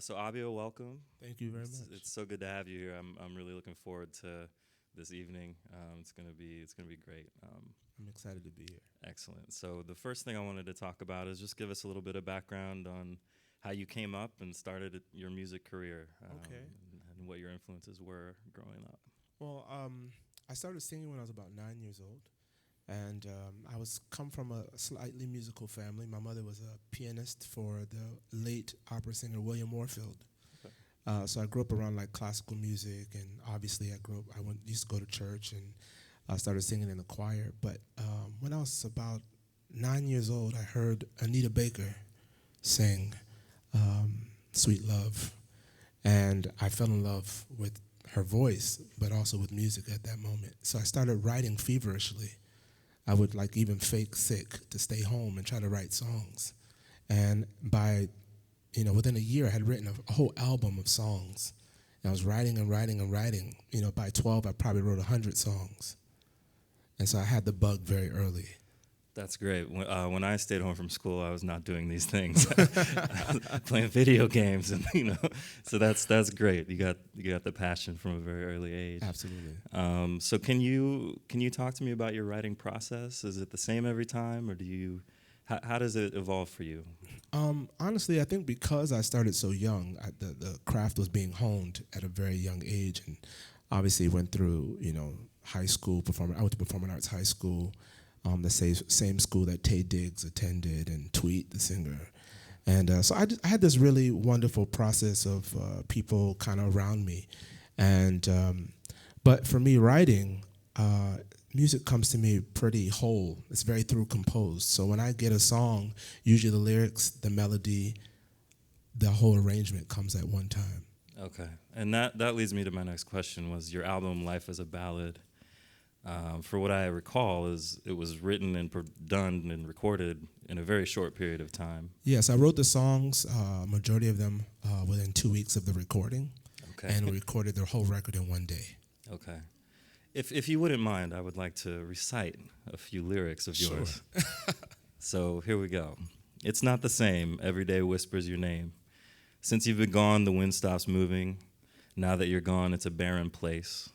So Abiah, welcome. Thank you very It's, much. it's so good to have you here. I'm really looking forward to this evening. It's gonna be great. I'm excited to be here. Excellent. So the first thing I wanted to talk about is just give us a little bit of background on how you came up and started your music career, Okay. and what your influences were growing up. Well, I started singing when I was about 9 years old, and I was come from a slightly musical family. My mother was a pianist for the late opera singer William Warfield. Okay. So I grew up around like classical music, and obviously I went used to go to church, and I started singing in the choir. But when I was about 9 years old, I heard Anita Baker sing "Sweet Love," and I fell in love with her voice, but also with music at that moment. So I started writing feverishly. I would like even fake sick to stay home and try to write songs. And by, within a year, I had written a whole album of songs. And I was writing and writing and writing. By 12, I probably wrote 100 songs. And so I had the bug very early. That's great. When I stayed home from school, I was not doing these things. I was playing video games, and so that's great. You got the passion from a very early age. Absolutely. So can you talk to me about your writing process? Is it the same every time, or how does it evolve for you? Honestly, I think because I started so young, the craft was being honed at a very young age, and obviously went through high school performing. I went to performing arts high school, the same school that Taye Diggs attended, and Tweet, the singer. And so I had this really wonderful process of people kind of around me. And but for me, writing, music comes to me pretty whole. It's very through composed. So when I get a song, usually the lyrics, the melody, the whole arrangement comes at one time. Okay, and that leads me to my next question. Was your album "Life as a Ballad"? For what I recall, is it was written and done and recorded in a very short period of time. Yes, I wrote the songs, majority of them within 2 weeks of the recording, Okay. and we recorded the whole record in one day. Okay. If you wouldn't mind, I would like to recite a few lyrics of Sure. yours. So here we go. It's not the same. Every day whispers your name. Since you've been gone, the wind stops moving. Now that you're gone, it's a barren place.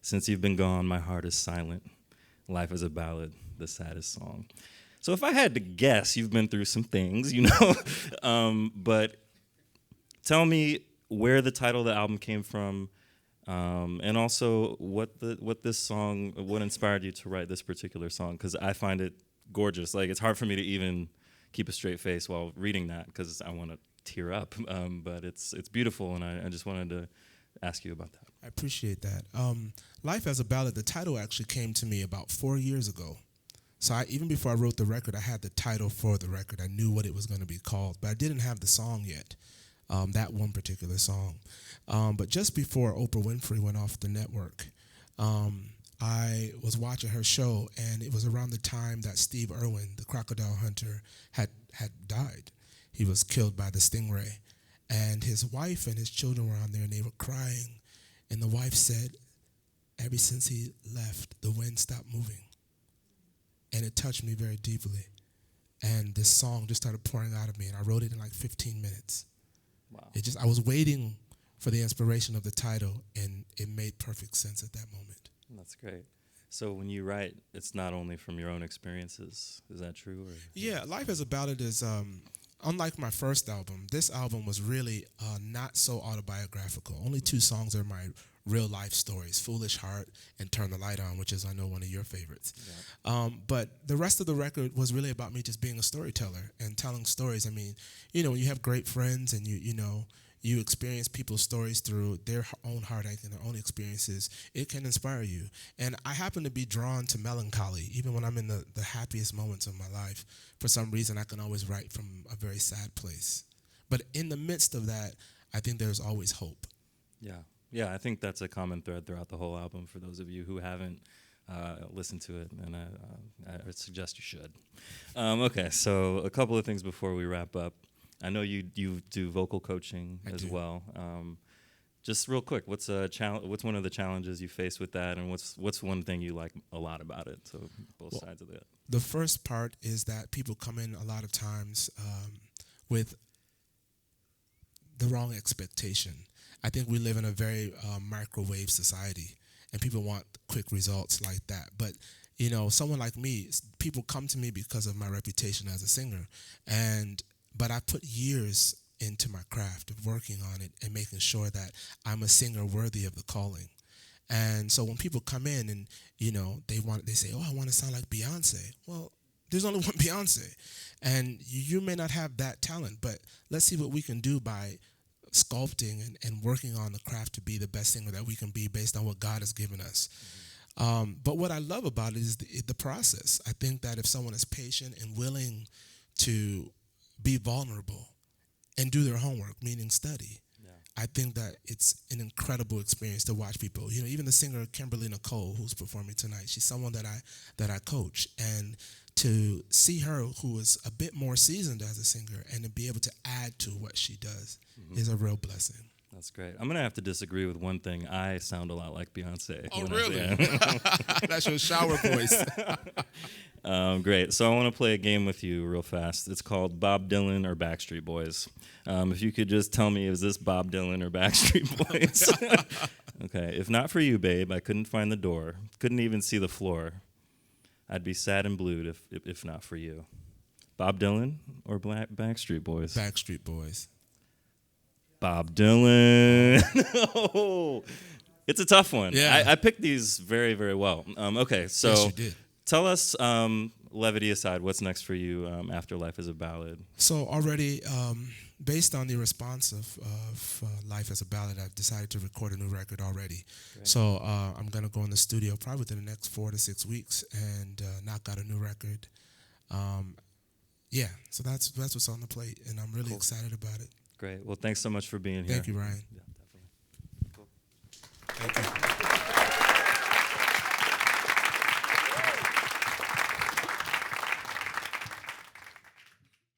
Since you've been gone, my heart is silent. Life is a ballad, the saddest song. So if I had to guess, you've been through some things, but tell me where the title of the album came from, and also what inspired you to write this particular song, because I find it gorgeous. Like, it's hard for me to even keep a straight face while reading that because I want to tear up, but it's beautiful, and I just wanted to ask you about that. I appreciate that. Life as a Ballad, the title actually came to me about 4 years ago. So even before I wrote the record, I had the title for the record. I knew what it was going to be called, but I didn't have the song yet, that one particular song. But just before Oprah Winfrey went off the network, I was watching her show, and it was around the time that Steve Irwin, the crocodile hunter, had died. He was killed by the stingray. And his wife and his children were on there, and they were crying. And the wife said, ever since he left, the wind stopped moving. And it touched me very deeply. And this song just started pouring out of me, and I wrote it in like 15 minutes. Wow. I was waiting for the inspiration of the title, and it made perfect sense at that moment. That's great. So when you write, it's not only from your own experiences. Is that true? Or? Yeah, Life as a Ballad is, unlike my first album, this album was really not so autobiographical. Only 2 songs are my real life stories, Foolish Heart and Turn the Light On, which is, I know, one of your favorites. Yeah. But the rest of the record was really about me just being a storyteller and telling stories. I mean, when you have great friends and you experience people's stories through their own heartache and their own experiences, it can inspire you. And I happen to be drawn to melancholy, even when I'm in the happiest moments of my life. For some reason, I can always write from a very sad place. But in the midst of that, I think there's always hope. Yeah. Yeah, I think that's a common thread throughout the whole album for those of you who haven't listened to it, and I would suggest you should. Okay, so a couple of things before we wrap up. I know you do vocal coaching as well. Just real quick, what's one of the challenges you face with that, and what's one thing you like a lot about it? So both sides of that. The first part is that people come in a lot of times with the wrong expectation. I think we live in a very microwave society, and people want quick results like that. But someone like me, people come to me because of my reputation as a singer, but I put years into my craft of working on it and making sure that I'm a singer worthy of the calling. And so when people come in and they say, "Oh, I want to sound like Beyonce." Well, there's only one Beyonce, and you may not have that talent, but let's see what we can do by sculpting and working on the craft to be the best singer that we can be based on what God has given us. But what I love about it is the process. I think that if someone is patient and willing to be vulnerable and do their homework, meaning study, I think that it's an incredible experience to watch people. Even the singer Kimberly Nicole, who's performing tonight, she's someone that I coach, and to see her, who is a bit more seasoned as a singer, and to be able to add to what she does is a real blessing. That's great. I'm going to have to disagree with one thing. I sound a lot like Beyonce. Oh, really? That's your shower voice. Great. So I want to play a game with you real fast. It's called Bob Dylan or Backstreet Boys. If you could just tell me, is this Bob Dylan or Backstreet Boys? Okay. If not for you, babe, I couldn't find the door. Couldn't even see the floor. I'd be sad and blue if not for you. Bob Dylan or Backstreet Boys? Backstreet Boys. Bob Dylan. No. It's a tough one. Yeah. I picked these very, very well. Okay, so Yes, you did. Tell us, levity aside, what's next for you after Life is a Ballad? So already, based on the response of Life as a Ballad, I've decided to record a new record already. Great. So I'm going to go in the studio probably within the next 4 to 6 weeks and knock out a new record. So that's what's on the plate, and I'm really excited about it. Great. Well, thanks so much for being here. Thank you, Ryan. Yeah, definitely. Cool. Thank you.